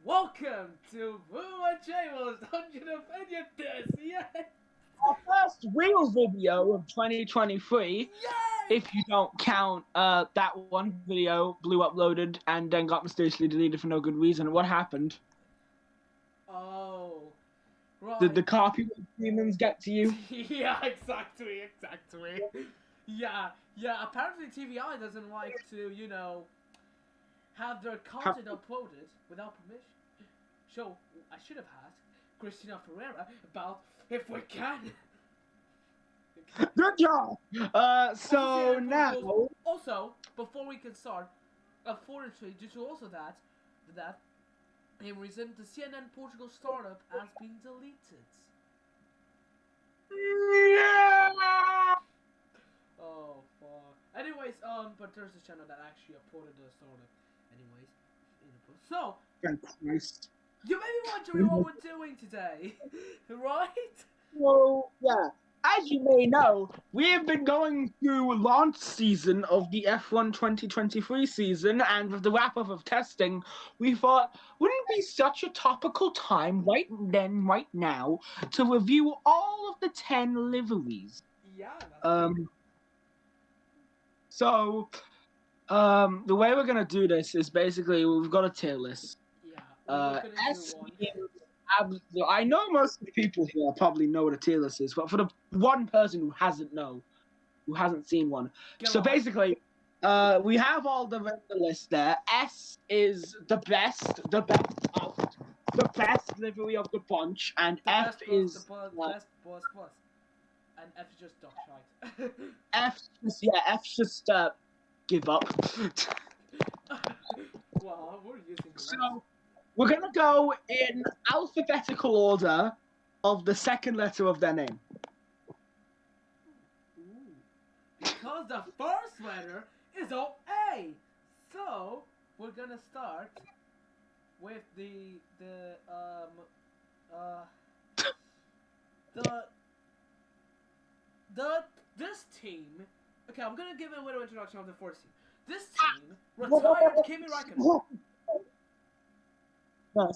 Welcome to Who and Jamo's Dungeon of This. Yay! Our first real video of 2023, Yay! if you don't count that one video blew uploaded and then got mysteriously deleted for no good reason. What happened? Oh, right. Did the copyright demons get to you? Yeah, exactly. Yeah. Apparently, TVI doesn't like to, have their content uploaded without permission. So I should have asked Christina Ferreira about if we can. Good job! So now... Also, before we can start, unfortunately, due to also that in reason, the CNN Portugal startup has been deleted. Yeah! Oh, fuck. Anyways, but there's a channel that actually uploaded the startup. Anyways, so, Thank Christ. you may be wondering what we're doing today, right? Well, yeah. As you may know, we have been going through launch season of the F1 2023 season, and with the wrap-up of testing, we thought, wouldn't it be such a topical time right now, to review all of the 10 liveries? Yeah. The way we're gonna do this is basically we've got a tier list. Yeah, we're looking into S one. I know most of the people here probably know what a tier list is, but for the one person who hasn't seen one. Basically, we have all the list there. S is the best livery of the bunch, and F is the best plus. And F is just dog shite. F's just give up. Well, what are you thinking? So we're gonna go in alphabetical order of the second letter of their name. Ooh. Because the first letter is O A. So we're gonna start with this team. Okay, I'm gonna give a little introduction of the first team. This team retired Kimi Räikkönen.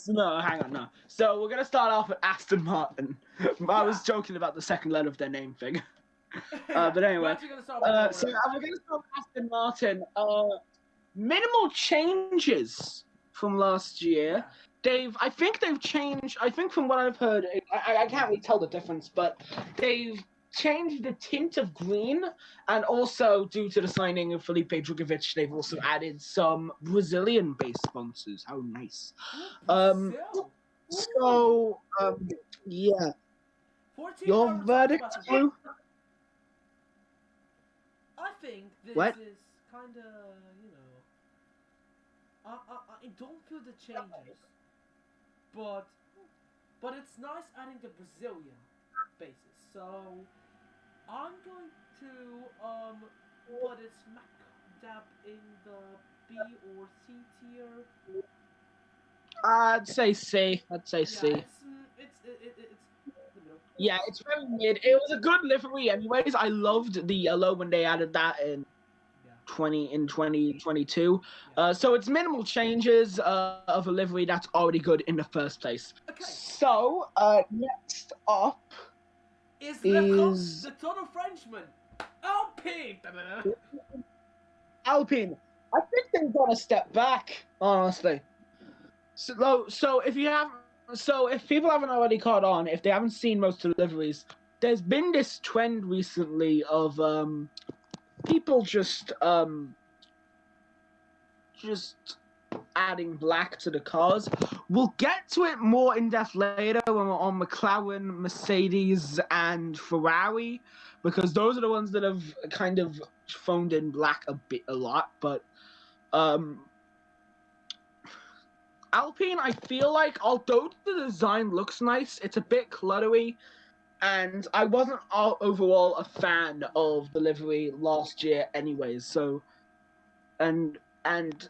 No, hang on, no. So we're gonna start off with Aston Martin. I was joking about the second letter of their name thing. But anyway, we're gonna start with Aston Martin. Minimal changes from last year. Yeah. I think they've changed. I think from what I've heard, I can't really tell the difference, but they've changed the tint of green, and also due to the signing of Felipe Drugovich, they've also added some Brazilian-based sponsors. How nice! Yeah. Your verdict, Blue? I think this is kind of, I don't feel the changes, but it's nice adding the Brazilian basis. So I'm going to put it smack dab in the B or C tier. I'd say C. C. Yeah, it's very mid. It was a good livery anyways. I loved the yellow when they added that in 2022. So it's minimal changes of a livery that's already good in the first place. Okay. So next up is the total Frenchman, Alpine. Alpine. I think they've got to step back, honestly. So if people haven't already caught on, if they haven't seen most of the liveries, there's been this trend recently of people just adding black to the cars. We'll get to it more in depth later when we're on McLaren, Mercedes, and Ferrari, because those are the ones that have kind of phoned in black a lot. But Alpine, I feel like, although the design looks nice, it's a bit cluttery, and I wasn't overall a fan of the livery last year anyways. So, and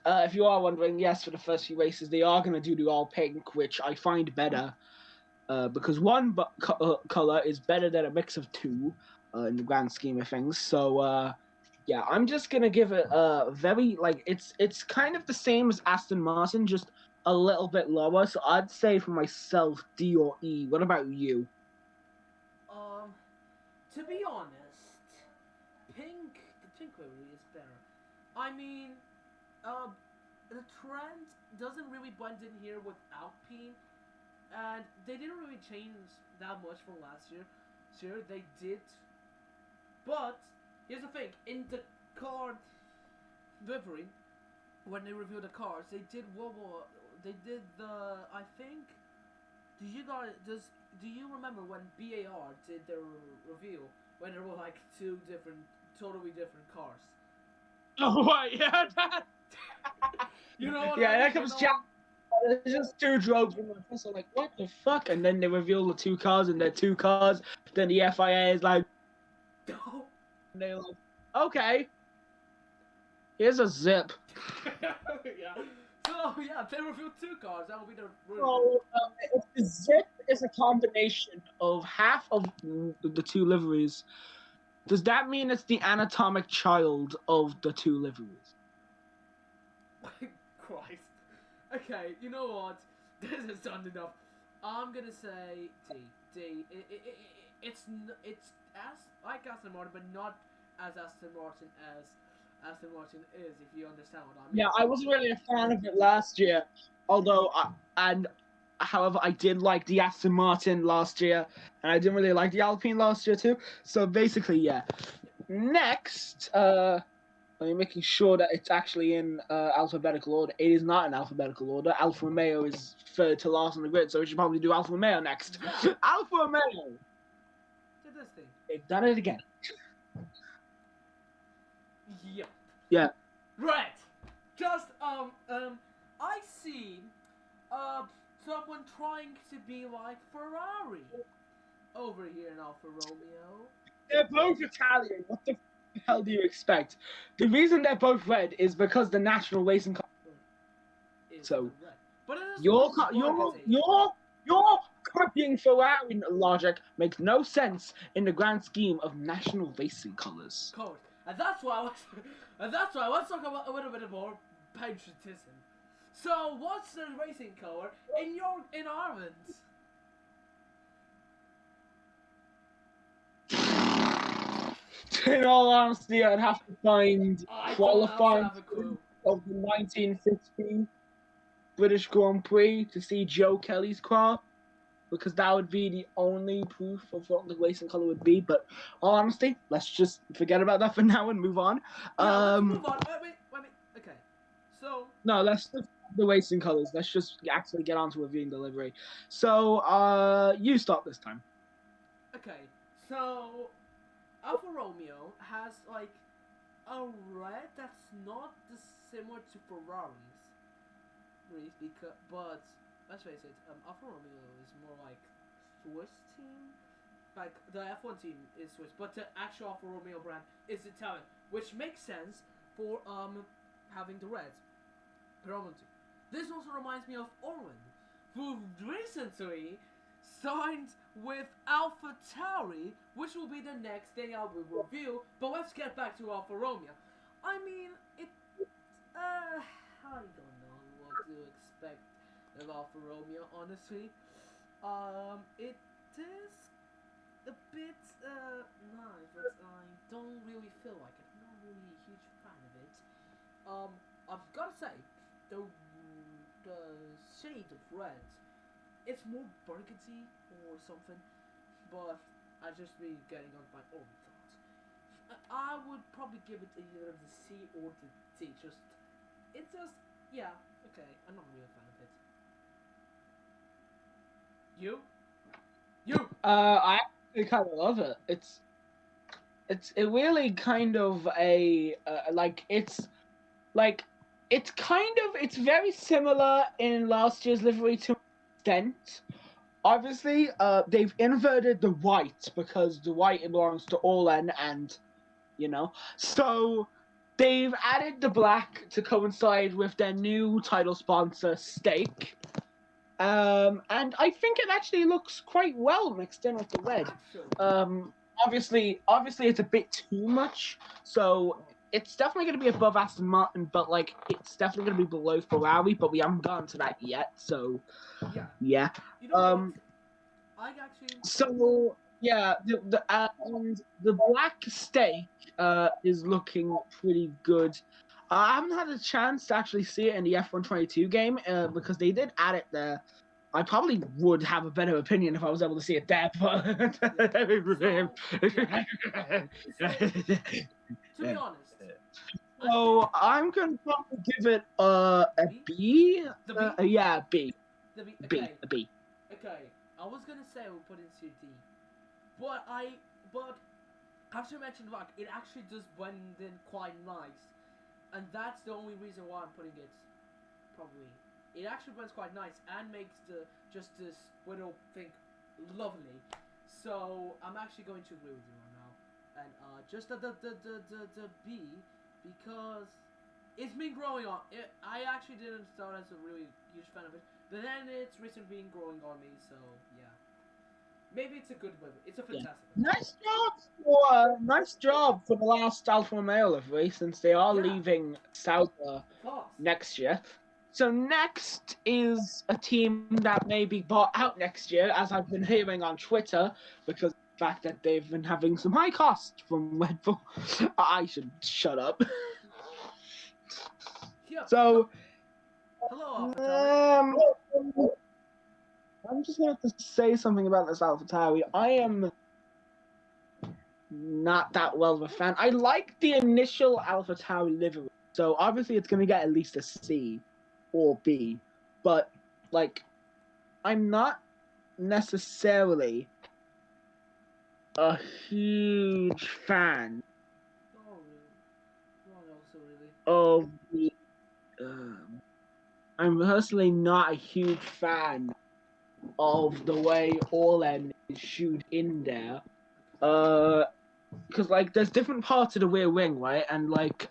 if you are wondering, yes, for the first few races, they are going to do the all pink, which I find better, because one color is better than a mix of two in the grand scheme of things. So, yeah, I'm just going to give it a very, it's kind of the same as Aston Martin, just a little bit lower, so I'd say for myself D or E. What about you? To be honest, the pink livery is better. I mean, uh, the trend doesn't really blend in here with Alpine, and they didn't really change that much from last year. Sure, they did, but here's the thing: in the car livery, when they reviewed the cars, they did They did the. I think. Do you remember when BAR did their review when there were like two totally different cars? Oh, right, yeah. You know what? Yeah, that comes Jack. There's just two droves in the so like, what the fuck? And then they reveal the two cars, and they're two cars. Then the FIA is like, and they're like, okay, here's a zip. Yeah. So yeah, they revealed two cars. That will be the. So if the zip is a combination of half of the two liveries, does that mean it's the anatomic child of the two liveries? Christ. Okay, you know what? This is done enough. I'm gonna say D. D. It's as like Aston Martin, but not as Aston Martin as Aston Martin is. If you understand what I mean. Yeah, I wasn't really a fan of it last year, although however, I did like the Aston Martin last year, and I didn't really like the Alpine last year too. So basically, yeah. Next, I'm making sure that it's actually in alphabetical order. It is not in alphabetical order. Alfa Romeo is third to last on the grid, so we should probably do Alfa Romeo next. Yeah. Alfa Romeo. Did this thing. They've done it again. Yep. Yeah. Right. Just I see someone trying to be like Ferrari over here in Alfa Romeo. They're both Italian. What the hell do you expect? The reason they're both red is because the national racing car. So but your copying Ferrari logic makes no sense in the grand scheme of national racing colors. Cool. And that's why let's talk about a little bit more patriotism. So what's the racing color in Ireland? In all honesty, I'd have to find qualifying of the 1950 British Grand Prix to see Joe Kelly's car, because that would be the only proof of what the racing color would be. But all honesty, let's just forget about that for now and move on. Yeah, let's move on. Wait. Okay, so no, let's just the racing colors. Let's just actually get on to reviewing the livery. So, you start this time. Okay, so Alfa Romeo has like a red that's not similar to Ferrari's, but let's face it, Alfa Romeo is more like Swiss team. Like the F1 team is Swiss, but the actual Alfa Romeo brand is Italian, which makes sense for having the red predominantly. This also reminds me of Orwin, who recently signed with Alpha Tauri, which will be the next thing I will review. But let's get back to Alfa Romeo. I mean, I don't know what to expect of Alfa Romeo, honestly. It is a bit nice, but I don't really feel like it. I'm not really a huge fan of it. I've got to say, the shade of red, it's more burgundy or something, but I just be getting on my own thoughts. I would probably give it either the C or the D. Yeah, okay. I'm not really a fan of it. You? I actually kind of love it. It's really kind of a it's very similar in last year's livery to an extent. Obviously, they've inverted the white because the white belongs to Orlen, and so they've added the black to coincide with their new title sponsor, Stake. And I think it actually looks quite well mixed in with the red. Obviously, it's a bit too much. So it's definitely going to be above Aston Martin, but like it's definitely going to be below Ferrari. But we haven't gotten to that yet, so yeah. You know what? I actually. So yeah, and the black steak is looking pretty good. I haven't had a chance to actually see it in the F122 game because they did add it there. I probably would have a better opinion if I was able to see it there, but To be honest, so I'm gonna probably give it a B. The B? Yeah, B. The B. B. Okay. A B. Okay. I was gonna say we'll put it into D, but after you mentioned rock, it actually does blend in quite nice, and that's the only reason why I'm putting it probably. It actually blends quite nice and makes this little thing lovely. So I'm actually going to agree with you right now, and just the B, because it's been growing on. I actually didn't start as a really huge fan of it, but then it's recently been growing on me. So yeah, maybe it's a good livery. It's a fantastic. Yeah. Nice job for the last Alfa Romeo livery, since they are leaving Sauber next year. So next is a team that may be bought out next year, as I've been hearing on Twitter, because of the fact that they've been having some high costs from Red Bull. I should shut up. So, hello, I'm just going to have to say something about this AlphaTauri. I am not that well of a fan. I like the initial AlphaTauri livery, so obviously it's going to get at least a C or B, but like I'm not necessarily a huge fan of the. I'm personally not a huge fan of the way Orlen is shoot in there. Because like there's different parts of the rear wing, right? And like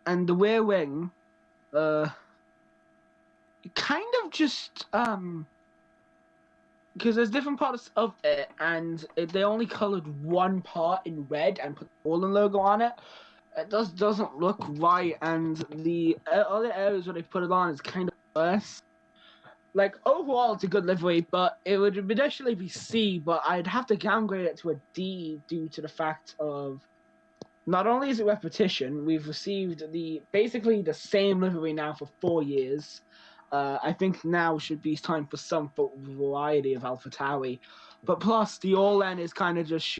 and the rear wing kind of just because there's different parts of it, and they only colored one part in red and put the Orlen logo on it. It doesn't look right, and the other areas where they put it on is kind of worse. Like, overall, it's a good livery, but it would initially be C, but I'd have to downgrade it to a D due to the fact of not only is it repetition, we've received basically the same livery now for 4 years. I think now should be time for some variety of AlphaTauri. But plus, the Orlen is kind of just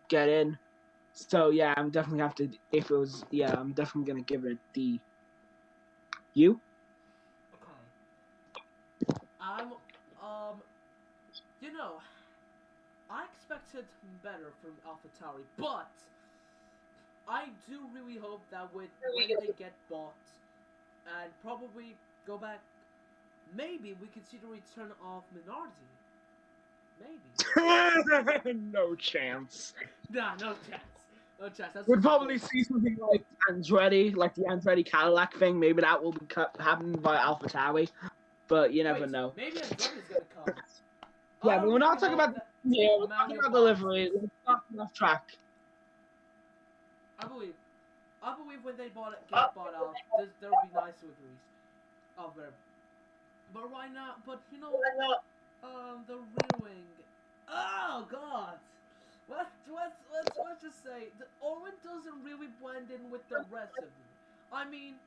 get in. So, yeah, I'm definitely I'm definitely going to give it a D. You? I expected better from AlphaTauri, but I do really hope that when they get bought and probably go back, maybe we could see the return of Minardi. Maybe. No chance. Nah, no chance. No chance. We'd probably see something like Andretti, like the Andretti Cadillac thing. Maybe that will be happening by AlphaTauri, but you never know. Maybe Andretti's gonna come. Yeah, but we're not talking about we're talking about delivery. We're talking off track. I believe when they get bought out, there will be nice liveries of them. But right now, the rear wing. Oh God! Let's just say the Orlen doesn't really blend in with the rest of them. I mean.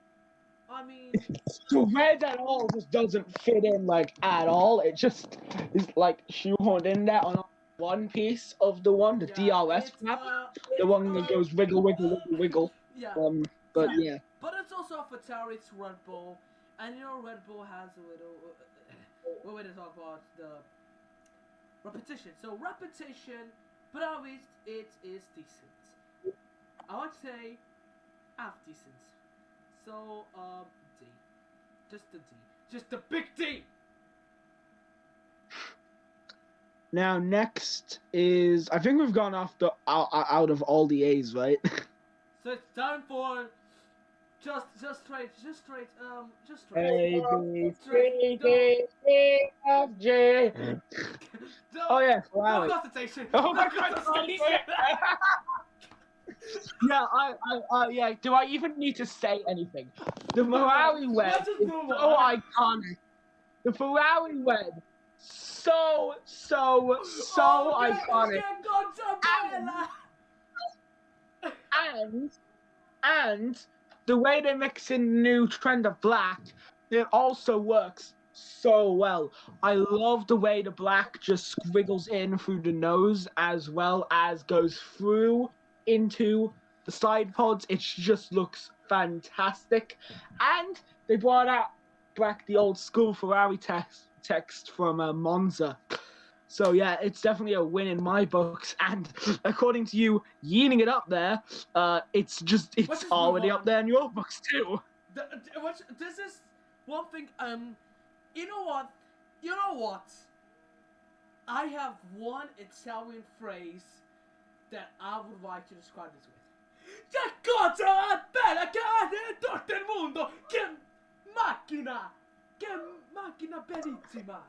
The red at all just doesn't fit in like at all. It just is like shoehorned in there on one piece of the DRS map, the one that goes wiggle, wiggle, wiggle, wiggle. Yeah. But yeah. But it's also AlphaTauri, it's Red Bull, and Red Bull has a little. We're going to talk about the repetition. So repetition, but at least it is decent. I would say half decent. So D, just the D, just the big D. Now next is I think we've gone off out of all the A's, right? So it's time for just straight, just straight, A B straight. C D E F G. Oh yeah, No Ferrari. consultation. Oh No my God, consultation. yeah, yeah. Do I even need to say anything? The Ferrari web Let's just is move so on. iconic. The Ferrari web, so Oh, iconic. che cosa And bella! and and the way they mix in the new trend of black, it also works so well. I love the way the black just squiggles in through the nose as well as goes through into the side pods. It just looks fantastic. And they brought out back the old school Ferrari text from Monza. So yeah, it's definitely a win in my books. And according to you, yeeting it up there, it's Let's just move already on. up there in your books too. This is one thing. You know what? You know what? I have one Italian phrase that I would like to describe this with. Che cosa bella che ha tutto il mondo! Che macchina! Che macchina bellissima!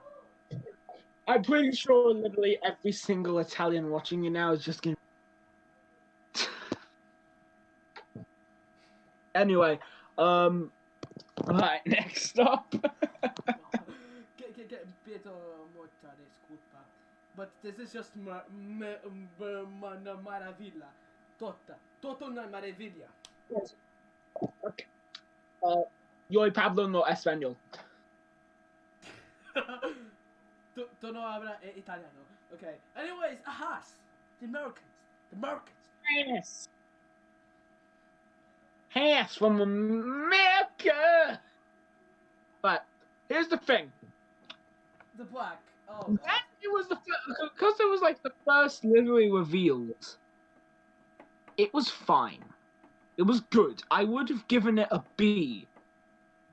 I'm pretty sure literally every single Italian watching you now is just gonna. Anyway, right, next up. Che vedo molta disculpa. But this is just maravilla. Tota una maravilla. Yes. Okay. Yo Pablo no español. Tu no habla italiano. Okay. Anyways, ahas. The Americans. The Americans. Yes. Yes, from America. But here's the thing. The black. Oh. When it was because it was like the first livery revealed. It was fine. It was good. I would have given it a B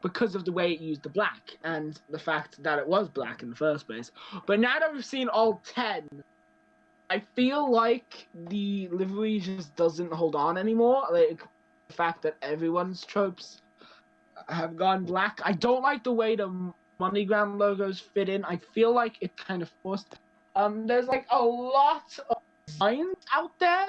because of the way it used the black and the fact that it was black in the first place. But now that we've seen all 10, I feel like the livery just doesn't hold on anymore. Like the fact that everyone's tropes have gone black. I don't like the way the MoneyGram logos fit in. I feel like it kind of forced. There's like a lot of designs out there.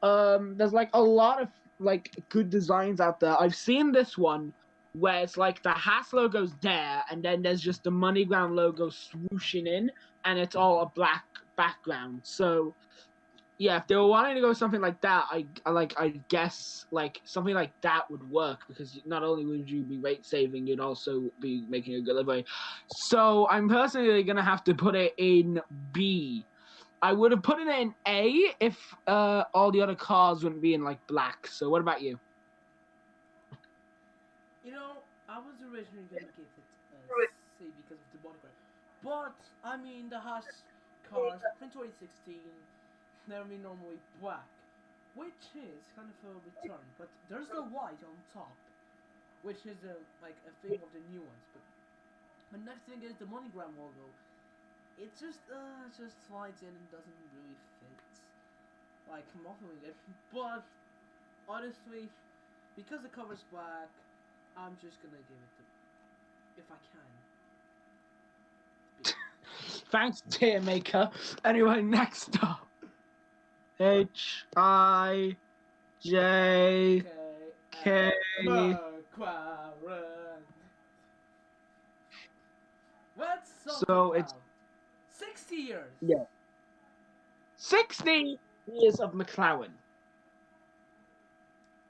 There's like a lot of like good designs out there. I've seen this one where it's like the Haas logo's there, and then there's just the MoneyGram logo swooshing in, and it's all a black background. So yeah, if they were wanting to go something like that, I guess like something like that would work because not only would you be rate saving, you'd also be making a good livery. So I'm personally gonna have to put it in B. I would have put it in A if all the other cars wouldn't be in like black. So what about you? You know, I was originally gonna give it a C because of the monogram, but I mean the Haas cars in 2016 they're normally black, which is kind of a return. But there's the white on top, which is like a thing of the new ones. But the next thing is the MoneyGram logo. It just slides in and doesn't really fit. Like I'm offering it, but honestly, because the cover's black, I'm just gonna give it to, if I can. Thanks, tier maker. Anyway, next up, H-I-J-K. Let's talk So about it's 60 years. yeah, 60 years of McLaren.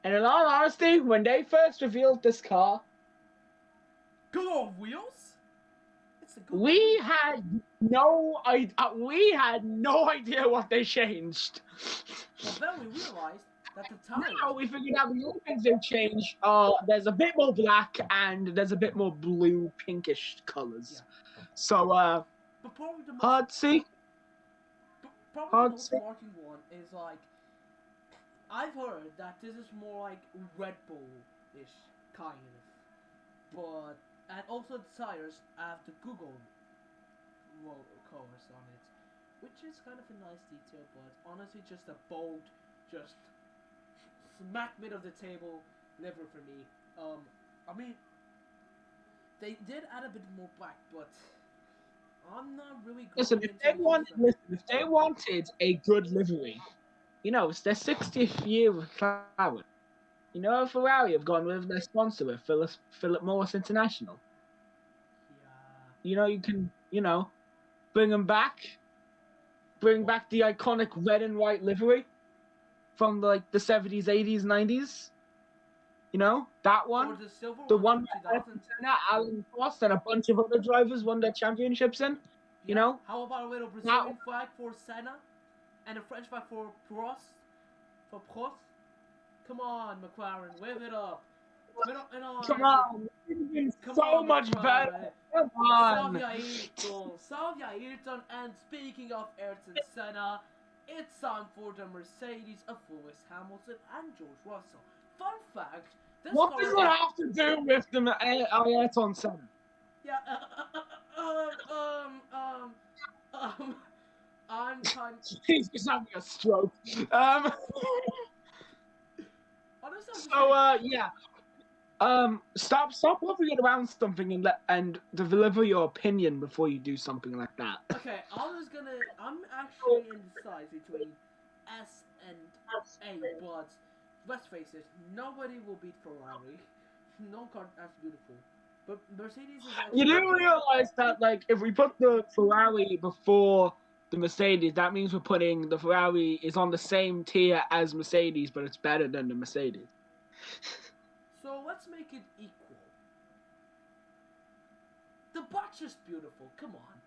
And in all honesty, when they first revealed this car, Good old wheels? It's a good we had no idea what they changed. But then we realized that the tires. Now we figured out the only things they've changed are there's a bit more black and there's a bit more blue pinkish colors. Yeah. So but probably the most, hard to see. Probably the most marking one is like I've heard that this is more like Red Bull-ish kind of, but and also the tires have the Google colors on it, which is kind of a nice detail, but honestly just a bold, just smack mid of the table, livery for me. I mean, they did add a bit more black, but I'm not really Listen, going into the whole thing. if they wanted a good livery, it's their 60th year of McLaren. Ferrari have gone with their sponsor, with Philip Morris International. Yeah. You can, bring them back. Bring back the iconic red and white livery from the 70s, 80s, 90s. That one. Or the silver The one one from that 2000. Senna, Alan Prost, and a bunch of other drivers won their championships in. Yeah. How about a little Brazilian that, flag for Senna and a French flag for Prost? For Prost? Come on, McLaren, wave it up. Come on, Come so on, much McLaren. better. Come on. Salvia Ayrton, and speaking of Ayrton Senna, it's time for the Mercedes of Lewis Hamilton and George Russell. Fun fact, what does that have to do with the Ayrton Senna? Yeah, I'm kind. He's just having a stroke. Yeah. Stop moving it around something and deliver your opinion before you do something like that. Okay, I'm actually indecisive between S and A, but let's face it, nobody will beat Ferrari. No car as beautiful. But Mercedes is actually... You do realize that, if we put the Ferrari before the Mercedes, that means we're putting the Ferrari is on the same tier as Mercedes, but it's better than the Mercedes. So let's make it equal. The black's just beautiful. Come on.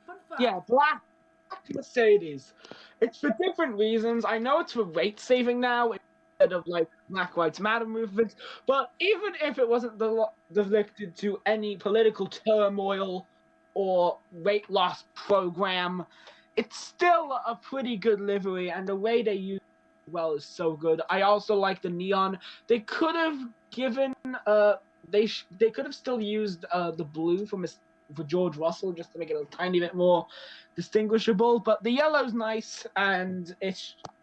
Fun fact. Yeah, black Mercedes. It's for different reasons. I know it's for rate saving now instead of Black Lives Matter movements, but even if it wasn't directed to any political turmoil or weight loss program, it's still a pretty good livery, and the way they use it well is so good. I also like the neon. They could have given they could have still used the blue for George Russell just to make it a tiny bit more distinguishable, but the yellow's nice, and the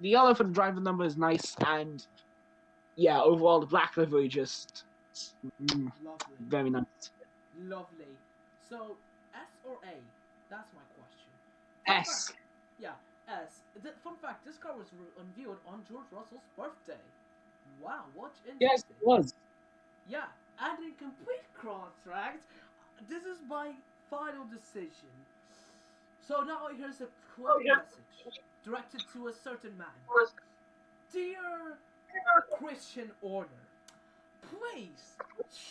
yellow for the driver number is nice, and yeah, overall the black livery just lovely. Very nice. Lovely. So S or A? That's my question. S. Yeah, S. Fun fact: this car was unveiled on George Russell's birthday. Wow, what interesting. Yes, it was. Yeah, and in complete contract, this is my final decision. So now here's a quick message directed to a certain man. Dear Christian Order, please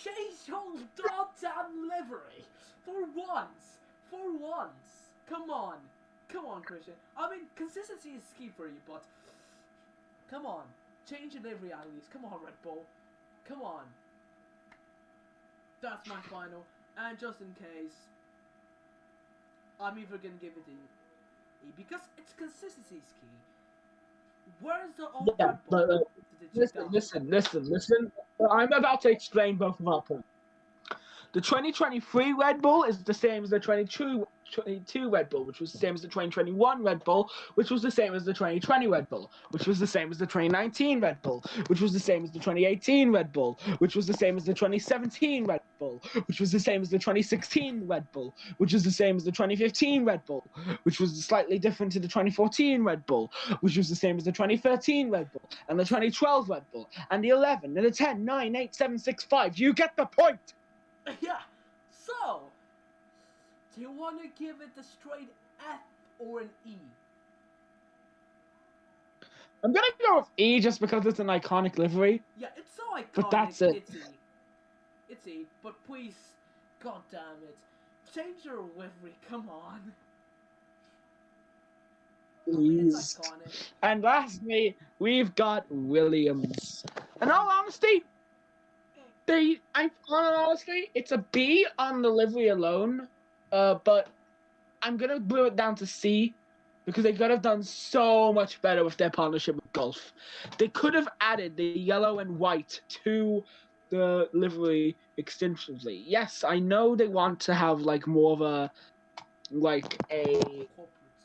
change your goddamn livery for once. For once. Come on, Christian. I mean, consistency is key for you, but come on, change your livery at least. Come on, Red Bull. Come on. That's my final. And just in case, I'm either gonna give it E because its consistency is key. Where's the old Red Bull? Listen. I'm about to explain both of our points. The 2023 Red Bull is the same as the 2022 Red Bull, which was the same as the 2021 Red Bull, which was the same as the 2020 Red Bull, which was the same as the 2019 Red Bull, which was the same as the 2018 Red Bull, which was the same as the 2017 Red Bull, which was the same as the 2016 Red Bull, which was the same as the 2015 Red Bull, which was slightly different to the 2014 Red Bull, which was the same as the 2013 Red Bull, and the 2012 Red Bull, and the 11, and the 10, 9, 8, 7, 6, 5. You get the point! Yeah, so, do you want to give it a straight F or an E? I'm going to go with E just because it's an iconic livery. Yeah, it's so iconic. But that's it. It's E, but please, god damn it, change your livery, come on. Please. It's iconic. And lastly, we've got Williams. In all honesty, honestly, it's a B on the livery alone, but I'm gonna blow it down to C because they could have done so much better with their partnership with Gulf. They could have added the yellow and white to the livery extensively. Yes, I know they want to have more of a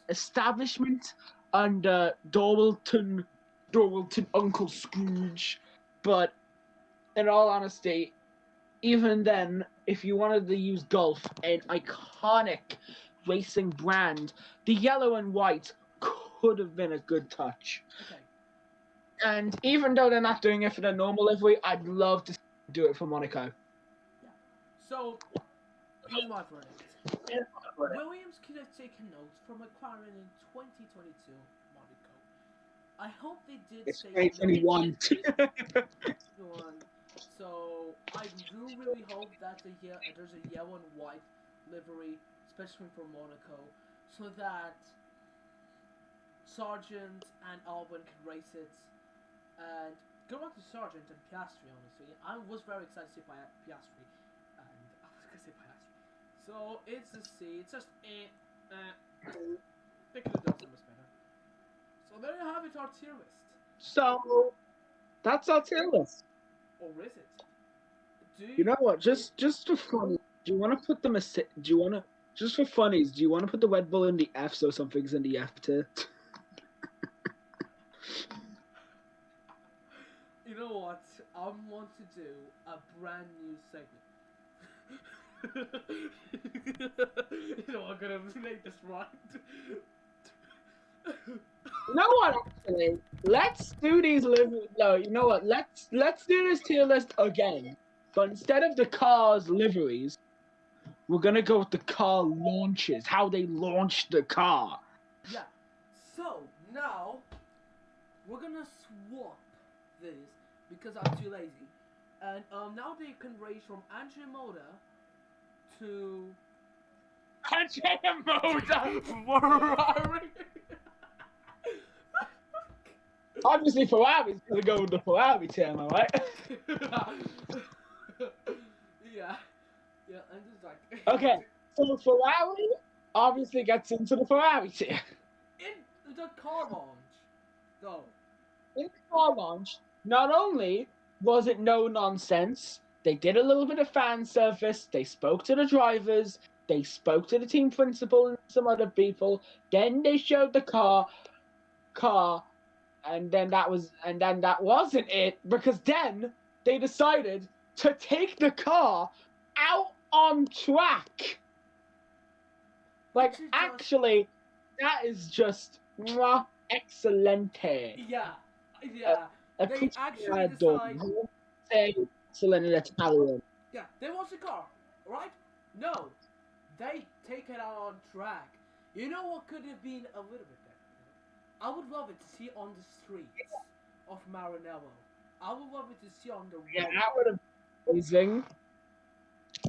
establishment under Dorwalton Uncle Scrooge, but in all honesty, even then, if you wanted to use Golf, an iconic racing brand, the yellow and white could have been a good touch. Okay. And even though they're not doing it for the normal livery, I'd love to do it for Monaco. Yeah. So, here's my verdict. Williams could have taken notes from McLaren in 2022 Monaco. I hope they did It's say 2021. So I do really hope that there's a yellow and white livery, especially for Monaco, so that Sargent and Albon can race it. And go back to Sargent and Piastri, honestly. I was very excited to see Piastri. And I was going to say Piastri. So it's a C. It's just they could have done so much better. So there you have it, our tier list. So that's our tier list. Or is it? You know what? Just for fun, do you want to put them just for funnies? Do you want to put the Red Bull in the F so something's in the F tier? You know what? I want to do a brand new segment. You know, I'm gonna make this right. You know what? Actually, let's do these No, you know what? Let's do this tier list again. But instead of the cars' liveries, we're gonna go with the car launches. How they launched the car. Yeah. So now we're gonna swap this because I'm too lazy, and now they can race from Andrea Moda to Andrea Moda. Ferrari. Obviously, Ferrari's gonna go with the Ferrari tier, am I right? Yeah, I'm just like. Okay, so Ferrari obviously gets into the Ferrari tier. In the car launch, though. In the car launch, not only was it no nonsense, they did a little bit of fan service, they spoke to the drivers, they spoke to the team principal and some other people, then they showed the car, and then that wasn't it, because then they decided to take the car out on track. Like, actually, that is just excelente. Yeah. They actually decide. Say excellent in Italian. Yeah, they want the car, right? No, they take it out on track. You know what could have been a little bit better? I would love it to see on the streets of Maranello. I would love it to see on the road. Yeah, that would have been amazing.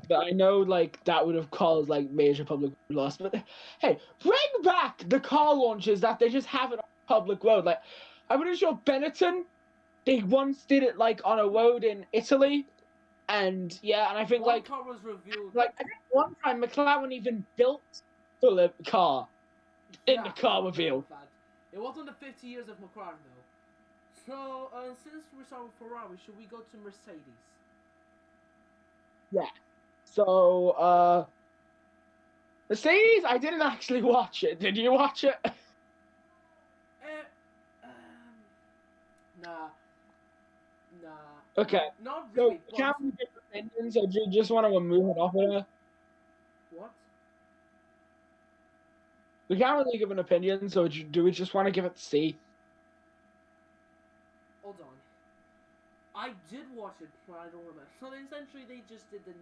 But I know, like, that would have caused, like, major public loss. But, hey, bring back the car launches that they just have it on public road. Like, I'm pretty sure Benetton, they once did it, like, on a road in Italy. And, yeah, and I think, one car was revealed. Like, I think one time McLaren even built the car in the car reveal. It wasn't the 50 years of McLaren, though. So, since we saw Ferrari, should we go to Mercedes? Yeah. So, Mercedes, I didn't actually watch it. Did you watch it? Nah. Okay. Not really. So, can we give opinions, or do you just want to remove it off of there? What? We can't really give an opinion, so do we just want to give it C? Hold on. I did watch it, but I don't remember. So essentially, they just did the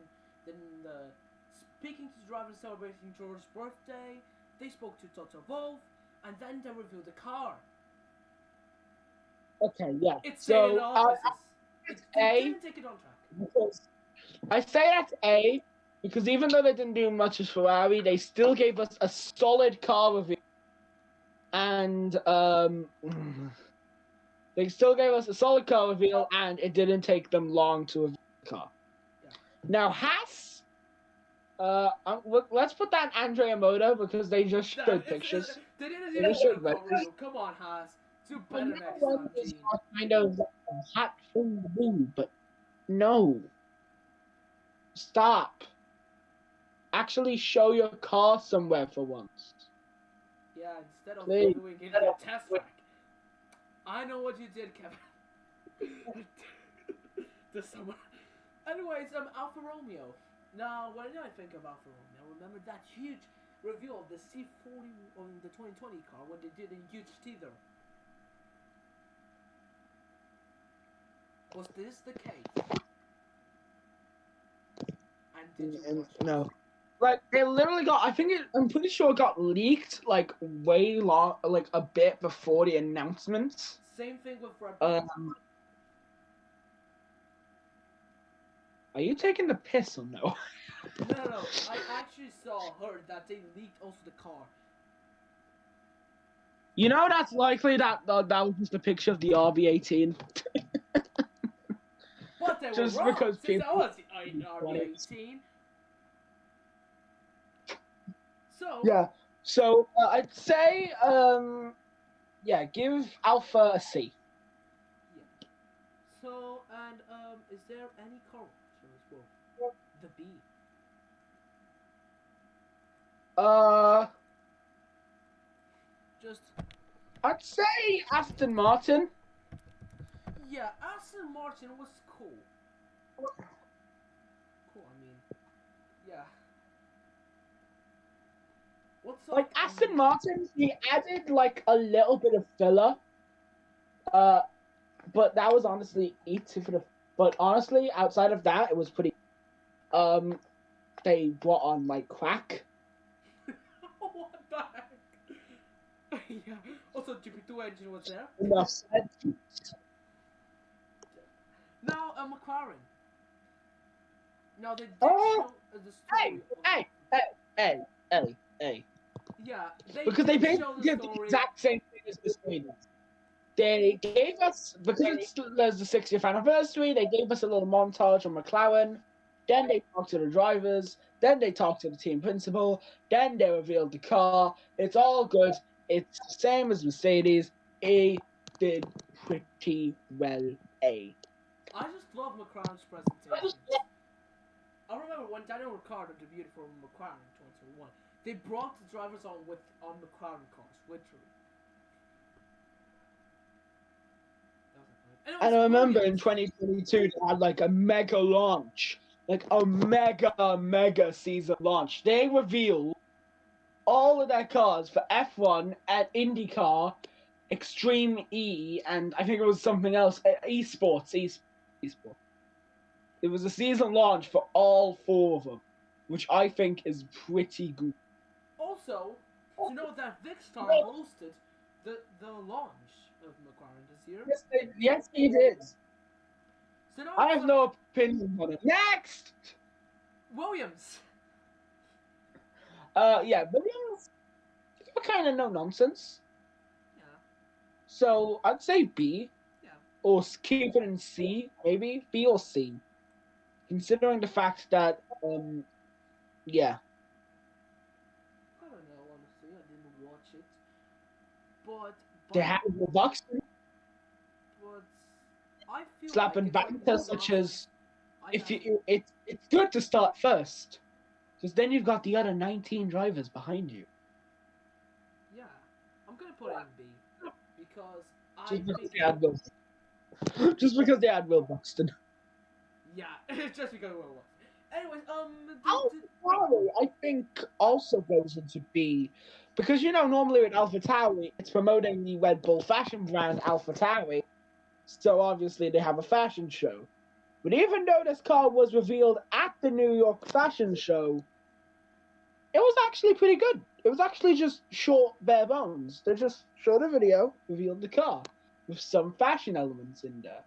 speaking to the driver celebrating George's birthday. They spoke to Toto Wolff, and then they reviewed the car. Okay, yeah. It's so they didn't take it on track. Because I say that's A because even though they didn't do much as Ferrari, they still gave us a solid car review, and they still gave us a solid car reveal, and it didn't take them long to review the car. Yeah. Now Haas, let's put that in Andrea Moda because they just showed pictures. They didn't do that. Come on, Haas. Do better next time, team. Kind of a hot thing to do, but no. Stop. Actually show your car somewhere for once. Yeah, instead of doing it in a test track. I know what you did, Kevin. this summer. Anyways, Alfa Romeo. Now, when I think of Alfa Romeo, remember that huge reveal of the C40 on the 2020 car when they did a huge teaser. Was this the case? And did you watch it? No. Like, they literally got, I'm pretty sure it got leaked, like, way long, like, a bit before the announcement. Same thing with Red Bull. Are you taking the piss or no? No. I actually heard that they leaked also the car. You know that's likely that was just a picture of the RB18. But they just were wrong, because since people... that was the RB18. So... Yeah, so I'd say, yeah, give Alpha a C. Yeah. So, and, is there any car as well? The B. Just... I'd say Aston Martin. Yeah, Aston Martin was cool. Cool, I mean... Yeah. What's Like, Aston Martin, he added, like, a little bit of filler. But that was honestly but honestly, outside of that, it was pretty... They brought on, like, crack. What the heck? Yeah. Also, GP2 engine was there. Enough said. Now, McLaren. Now, they did show the story. Hey. Yeah, because they basically did the exact same thing as Mercedes. They gave us, because there's the 60th anniversary, they gave us a little montage on McLaren. Then they talked to the drivers. Then they talked to the team principal. Then they revealed the car. It's all good. It's the same as Mercedes. A did pretty well. A. I just love McLaren's presentations. I remember when Daniel Ricciardo debuted for McLaren in 2021. They brought the drivers on McLaren cars, literally. And I remember in 2022 they had like a mega launch, like a mega season launch. They revealed all of their cars for F1 and IndyCar, Extreme E, and I think it was something else, esports. It was a season launch for all four of them, which I think is pretty good. Also, to know that Vicstar hosted the launch of McLaren this year. Yes, he did. So I have no opinion on it. Next! Williams. Yeah, Williams are kind of no nonsense. Yeah. So I'd say B. Yeah. Or keep it in C, maybe B or C. Considering the fact that, yeah. I don't know, honestly. I didn't watch it. But They have the Buxton. But I feel slapping like banter such as it's good to start first, because then you've got the other 19 drivers behind you. Yeah, I'm gonna put it in B because just because they had Will Buxton. Yeah, just because Will Buxton. Anyways, AlphaTauri, I think, also goes into B, because normally with AlphaTauri, it's promoting the Red Bull fashion brand AlphaTauri, so obviously they have a fashion show. But even though this car was revealed at the New York Fashion Show, it was actually pretty good. It was actually just short, bare bones. They just showed a video, revealed the car, with some fashion elements in there.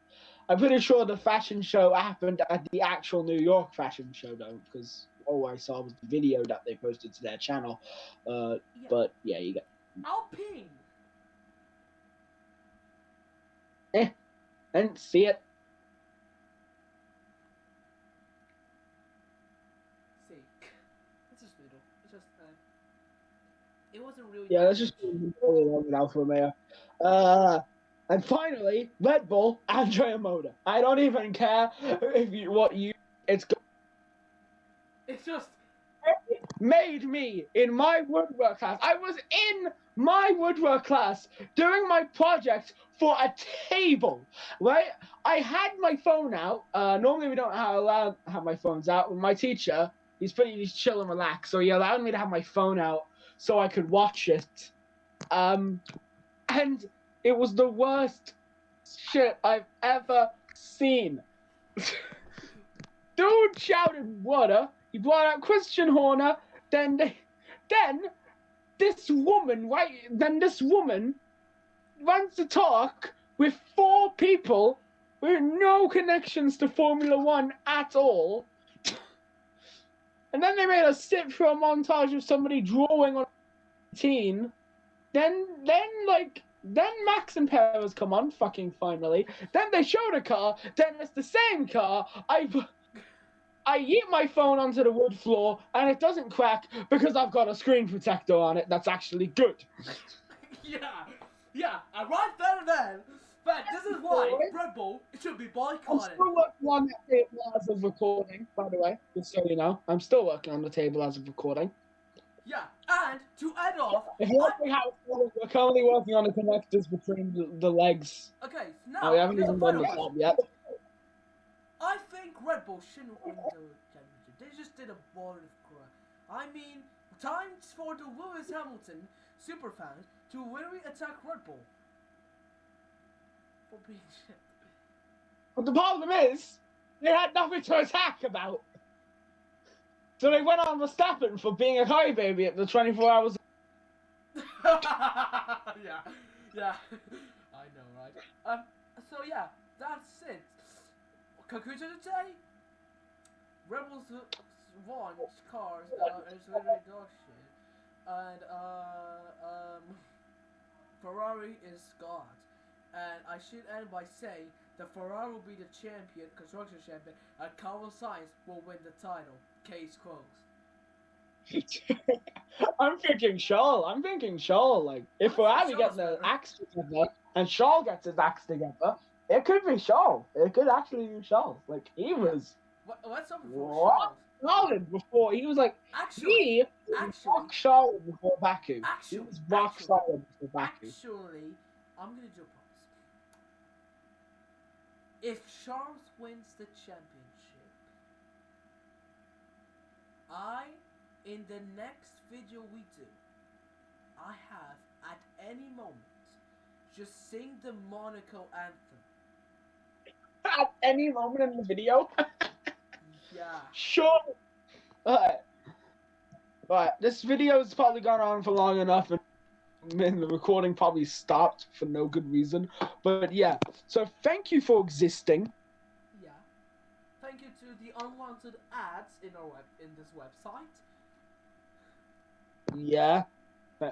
I'm pretty sure the fashion show happened at the actual New York Fashion Show, though, because all I saw was the video that they posted to their channel. But, yeah, you got... Alpine! I didn't see it. See. It's just middle. It's just, it wasn't really... Yeah, let's just go with Alfa Romeo. And finally, Red Bull, Andrea Moda. I don't even care it's good. It's just... made me in my woodwork class. I was in my woodwork class doing my project for a table, right? I had my phone out. Normally we don't allowed to have my phones out. My teacher, he's pretty chill and relaxed, so he allowed me to have my phone out so I could watch it. And it was the worst shit I've ever seen. Dude shouted water. He brought out Christian Horner. Then this woman, right? Then this woman wants to talk with 4 people with no connections to Formula One at all. And then they made us sit through a montage of somebody drawing on 18. Then Max and Perez come on, fucking finally. Then they showed a car. Then it's the same car. I yeet my phone onto the wood floor and it doesn't crack because I've got a screen protector on it that's actually good. yeah, and right there and then, but this is why Red Bull should be boycotted. I'm still working on the table as of recording, by the way, just so you know. I'm still working on the table as of recording. Yeah, and to add off... If you're wondering how it's going, we're currently working on the connectors between the legs. Okay, now... we haven't even done the top yet. I think Red Bull shouldn't win the championship. They just did a ball of crap. I mean, times for the Lewis Hamilton superfans to really attack Red Bull. For being shit. But the problem is, they had nothing to attack about. So they went on Verstappen for being a crybaby at the 24 hours. yeah. I know, right? So yeah, that's it. Conclusion today, Rebels won cars is literally dog shit, and Ferrari is God. And I should end by saying that Ferrari will be the champion, construction champion, and Carlos Sainz will win the title. Case closed. I'm thinking Charles. Like, if Ferrari gets their acts together and Charles gets his acts together, it could be Charles. It could actually be Charles. Like, he was what's up with solid before. He was like, actually, rock solid before Baku. He was rock solid before Baku. Actually, I'm going to do a promise. If Charles wins the championship, in the next video we do, I have, at any moment, just sing the Monaco anthem. At any moment in the video? Yeah. Sure. Alright, this video's probably gone on for long enough, and the recording probably stopped for no good reason. But yeah, so thank you for existing. Yeah. Thank you to the unwanted ads in this website. Yeah.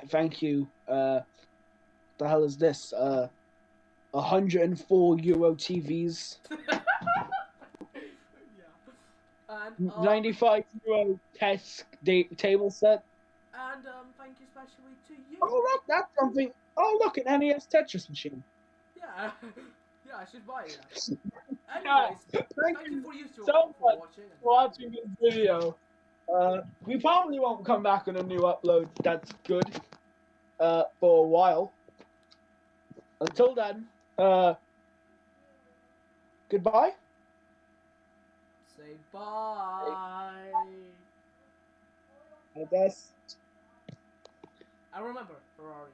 Thank you. The hell is this? 104 Euro TVs. Yeah. And 95 Euro test table set. And thank you especially to you. Oh look, that's something. Oh look, an NES Tetris machine. Yeah. Yeah, I should buy it. Anyways, thank you for so much watching. For watching this video. We probably won't come back on a new upload. That's good. For a while. Until then, goodbye. Say bye. I guess. I remember Ferrari.